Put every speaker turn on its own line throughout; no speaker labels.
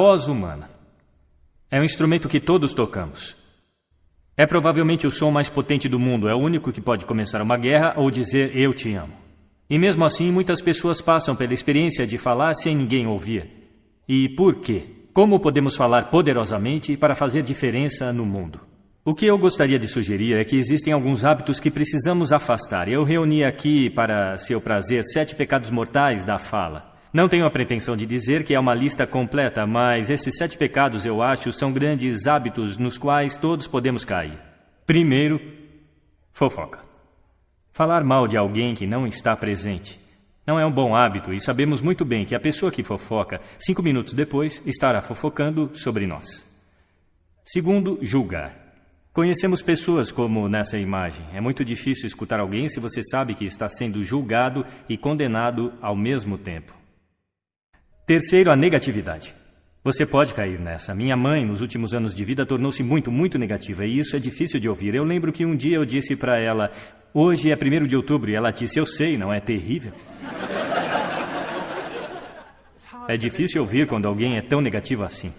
Voz humana. É um instrumento que todos tocamos. É provavelmente o som mais potente do mundo. É o único que pode começar uma guerra ou dizer eu te amo. E mesmo assim, muitas pessoas passam pela experiência de falar sem ninguém ouvir. E por quê? Como podemos falar poderosamente para fazer diferença no mundo? O que eu gostaria de sugerir é que existem alguns hábitos que precisamos afastar. Eu reuni aqui, para seu prazer, 7 pecados mortais da fala. Não tenho a pretensão de dizer que é uma lista completa, mas esses 7 pecados, eu acho, são grandes hábitos nos quais todos podemos cair. Primeiro, fofoca. Falar mal de alguém que não está presente. Não é um bom hábito e sabemos muito bem que a pessoa que fofoca, 5 minutos depois, estará fofocando sobre nós. Segundo, julgar. Conhecemos pessoas como nessa imagem. É muito difícil escutar alguém se você sabe que está sendo julgado e condenado ao mesmo tempo. Terceiro, a negatividade. Você pode cair nessa. Minha mãe, nos últimos anos de vida, tornou-se muito negativa e isso é difícil de ouvir. Eu lembro que um dia eu disse para ela, hoje é 1º de outubro, e ela disse, eu sei, não é terrível? É difícil ouvir quando alguém é tão negativo assim.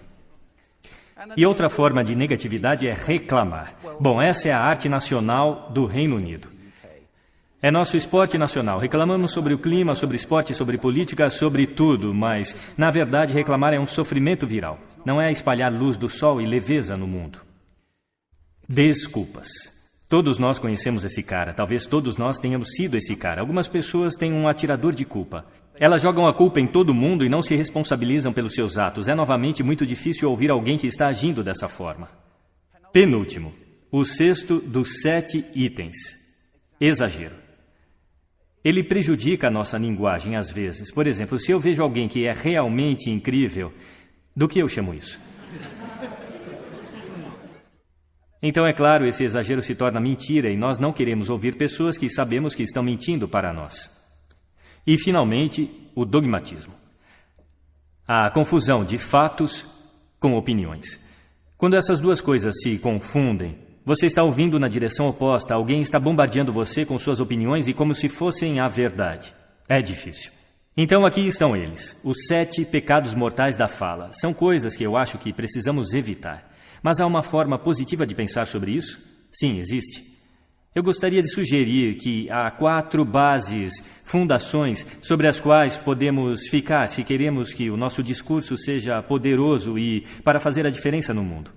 E outra forma de negatividade é reclamar. Bom, essa é a arte nacional do Reino Unido. É nosso esporte nacional. Reclamamos sobre o clima, sobre esporte, sobre política, sobre tudo, mas, na verdade, reclamar é um sofrimento viral. Não é espalhar luz do sol e leveza no mundo. Desculpas. Todos nós conhecemos esse cara. Talvez todos nós tenhamos sido esse cara. Algumas pessoas têm um atirador de culpa. Elas jogam a culpa em todo mundo e não se responsabilizam pelos seus atos. É novamente muito difícil ouvir alguém que está agindo dessa forma. Penúltimo. O 6º dos 7 itens. Exagero. Ele prejudica a nossa linguagem às vezes. Por exemplo, se eu vejo alguém que é realmente incrível, do que eu chamo isso? Então, é claro, esse exagero se torna mentira e nós não queremos ouvir pessoas que sabemos que estão mentindo para nós. E, finalmente, o dogmatismo. A confusão de fatos com opiniões. Quando essas duas coisas se confundem, você está ouvindo na direção oposta, alguém está bombardeando você com suas opiniões e como se fossem a verdade. É difícil. Então aqui estão eles, os 7 pecados mortais da fala. São coisas que eu acho que precisamos evitar. Mas há uma forma positiva de pensar sobre isso? Sim, existe. Eu gostaria de sugerir que há 4 bases, fundações, sobre as quais podemos ficar se queremos que o nosso discurso seja poderoso e para fazer a diferença no mundo.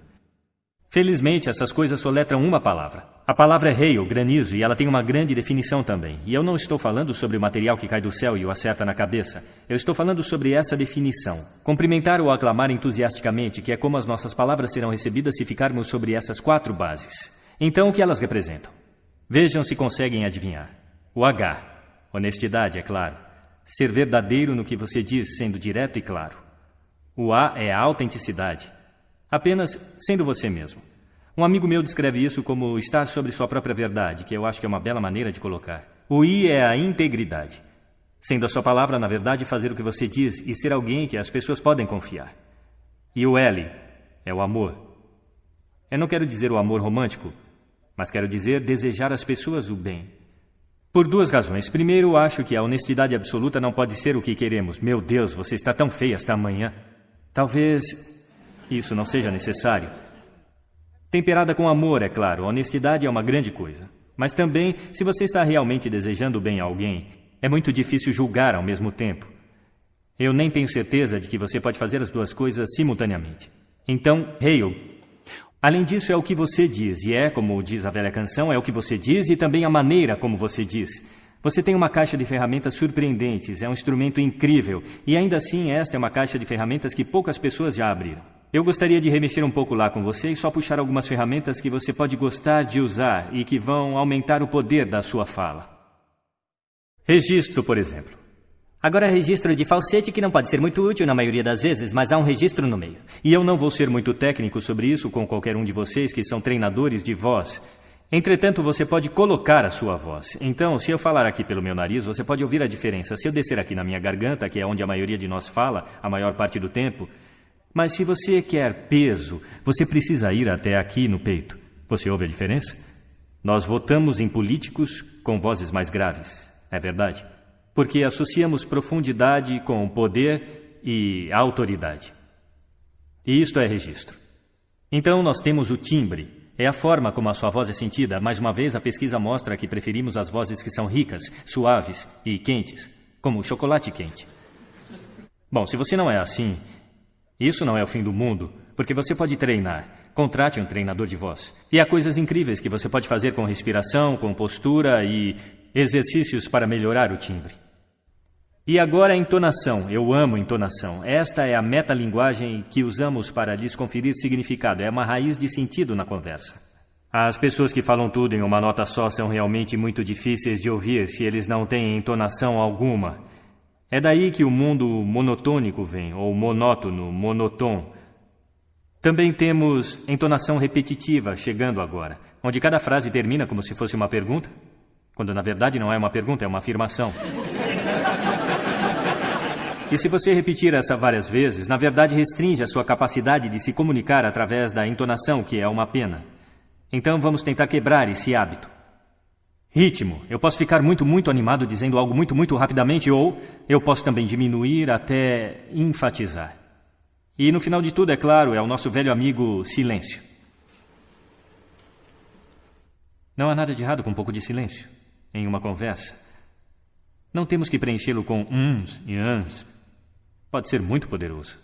Felizmente, essas coisas soletram uma palavra. A palavra é hail, granizo, e ela tem uma grande definição também. E eu não estou falando sobre o material que cai do céu e o acerta na cabeça. Eu estou falando sobre essa definição. Cumprimentar ou aclamar entusiasticamente, que é como as nossas palavras serão recebidas se ficarmos sobre essas 4 bases. Então, o que elas representam? Vejam se conseguem adivinhar. O H, honestidade, é claro. Ser verdadeiro no que você diz, sendo direto e claro. O A é a autenticidade. Apenas sendo você mesmo. Um amigo meu descreve isso como estar sobre sua própria verdade, que eu acho que é uma bela maneira de colocar. O I é a integridade. Sendo a sua palavra, na verdade, fazer o que você diz e ser alguém que as pessoas podem confiar. E o L é o amor. Eu não quero dizer o amor romântico, mas quero dizer desejar às pessoas o bem. Por 2 razões. Primeiro, acho que a honestidade absoluta não pode ser o que queremos. Meu Deus, você está tão feia esta manhã. Talvez isso não seja necessário. Temperada com amor, é claro, a honestidade é uma grande coisa. Mas também, se você está realmente desejando bem a alguém, é muito difícil julgar ao mesmo tempo. Eu nem tenho certeza de que você pode fazer as 2 coisas simultaneamente. Então, hail. Além disso, é o que você diz, e é, como diz a velha canção, é o que você diz e também a maneira como você diz. Você tem uma caixa de ferramentas surpreendentes, é um instrumento incrível, e ainda assim esta é uma caixa de ferramentas que poucas pessoas já abriram. Eu gostaria de remexer um pouco lá com você e só puxar algumas ferramentas que você pode gostar de usar e que vão aumentar o poder da sua fala. Registro, por exemplo. Agora, registro de falsete que não pode ser muito útil na maioria das vezes, mas há um registro no meio. E eu não vou ser muito técnico sobre isso com qualquer um de vocês que são treinadores de voz. Entretanto, você pode colocar a sua voz. Então, se eu falar aqui pelo meu nariz, você pode ouvir a diferença. Se eu descer aqui na minha garganta, que é onde a maioria de nós fala, a maior parte do tempo. Mas se você quer peso, você precisa ir até aqui no peito. Você ouve a diferença? Nós votamos em políticos com vozes mais graves, é verdade? Porque associamos profundidade com poder e autoridade. E isto é registro. Então nós temos o timbre. É a forma como a sua voz é sentida. Mais uma vez, a pesquisa mostra que preferimos as vozes que são ricas, suaves e quentes, como o chocolate quente. Bom, se você não é assim, isso não é o fim do mundo, porque você pode treinar. Contrate um treinador de voz. E há coisas incríveis que você pode fazer com respiração, com postura e exercícios para melhorar o timbre. E agora a entonação. Eu amo entonação. Esta é a metalinguagem que usamos para lhes conferir significado. É uma raiz de sentido na conversa. As pessoas que falam tudo em uma nota só são realmente muito difíceis de ouvir se eles não têm entonação alguma. É daí que o mundo monotônico vem, ou monótono, monotom. Também temos entonação repetitiva chegando agora, onde cada frase termina como se fosse uma pergunta, quando na verdade não é uma pergunta, é uma afirmação. E se você repetir essa várias vezes, na verdade restringe a sua capacidade de se comunicar através da entonação, que é uma pena. Então vamos tentar quebrar esse hábito. Ritmo. Eu posso ficar muito animado dizendo algo muito rapidamente, ou eu posso também diminuir até enfatizar. E no final de tudo, é claro, é o nosso velho amigo silêncio. Não há nada de errado com um pouco de silêncio em uma conversa. Não temos que preenchê-lo com uns e ans. Pode ser muito poderoso.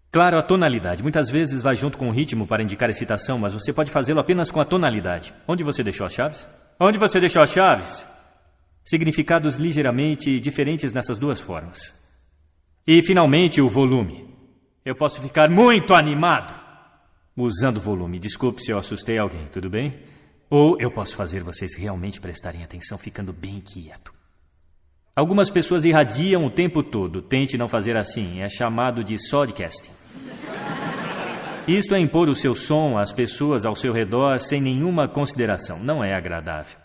Claro, a tonalidade. Muitas vezes vai junto com o ritmo para indicar excitação, mas você pode fazê-lo apenas com a tonalidade. Onde você deixou as chaves? Onde você deixou as chaves? Significados ligeiramente diferentes nessas duas formas. E, finalmente, o volume. Eu posso ficar muito animado usando volume. Desculpe se eu assustei alguém, tudo bem? Ou eu posso fazer vocês realmente prestarem atenção ficando bem quieto. Algumas pessoas irradiam o tempo todo. Tente não fazer assim. É chamado de sodcasting. Isto é impor o seu som às pessoas ao seu redor sem nenhuma consideração. Não é agradável.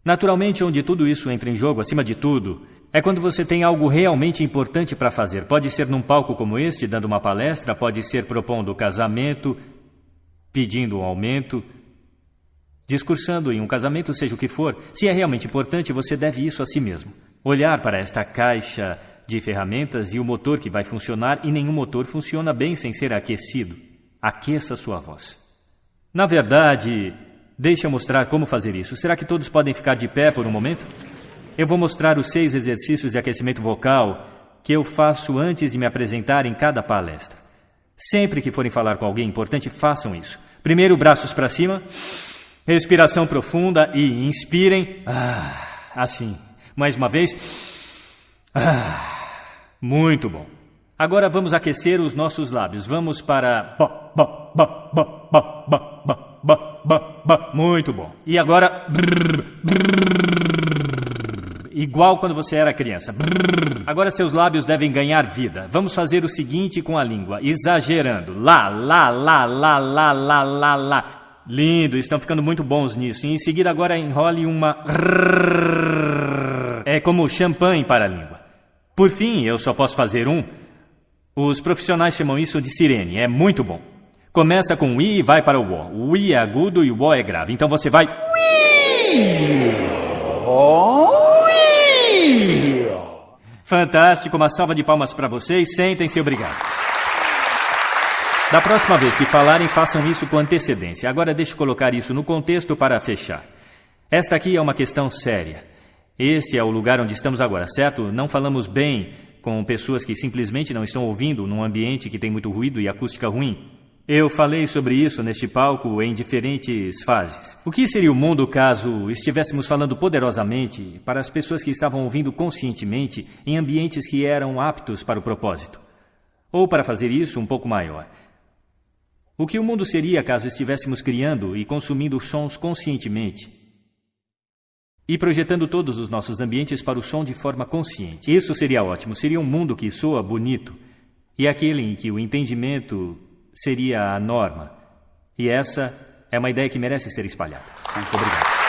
Naturalmente, onde tudo isso entra em jogo, acima de tudo, é quando você tem algo realmente importante para fazer. Pode ser num palco como este, dando uma palestra, pode ser propondo casamento, pedindo um aumento, discursando em um casamento, seja o que for. Se é realmente importante, você deve isso a si mesmo. Olhar para esta caixa de ferramentas e o motor que vai funcionar, e nenhum motor funciona bem sem ser aquecido. Aqueça sua voz. Na verdade, deixa eu mostrar como fazer isso. Será que todos podem ficar de pé por um momento? Eu vou mostrar os 6 exercícios de aquecimento vocal que eu faço antes de me apresentar em cada palestra. Sempre que forem falar com alguém importante, façam isso. Primeiro, braços para cima, respiração profunda e inspirem. Assim. Mais uma vez. Muito bom. Agora vamos aquecer os nossos lábios. Vamos para... Muito bom. E agora... Igual quando você era criança. Agora seus lábios devem ganhar vida. Vamos fazer o seguinte com a língua, exagerando. Lá. Lindo, estão ficando muito bons nisso. E em seguida agora enrole uma... É como champanhe para a língua. Por fim, eu só posso fazer um. Os profissionais chamam isso de sirene. É muito bom. Começa com o I e vai para o O. O I é agudo e o O é grave. Então você vai... Fantástico, uma salva de palmas para vocês. Sentem-se, obrigado. Da próxima vez que falarem, façam isso com antecedência. Agora deixe eu colocar isso no contexto para fechar. Esta aqui é uma questão séria. Este é o lugar onde estamos agora, certo? Não falamos bem com pessoas que simplesmente não estão ouvindo num ambiente que tem muito ruído e acústica ruim. Eu falei sobre isso neste palco em diferentes fases. O que seria o mundo caso estivéssemos falando poderosamente para as pessoas que estavam ouvindo conscientemente em ambientes que eram aptos para o propósito? Ou, para fazer isso, um pouco maior. O que o mundo seria caso estivéssemos criando e consumindo sons conscientemente e projetando todos os nossos ambientes para o som de forma consciente? Isso seria ótimo. Seria um mundo que soa bonito e aquele em que o entendimento seria a norma. E essa é uma ideia que merece ser espalhada. Muito obrigado.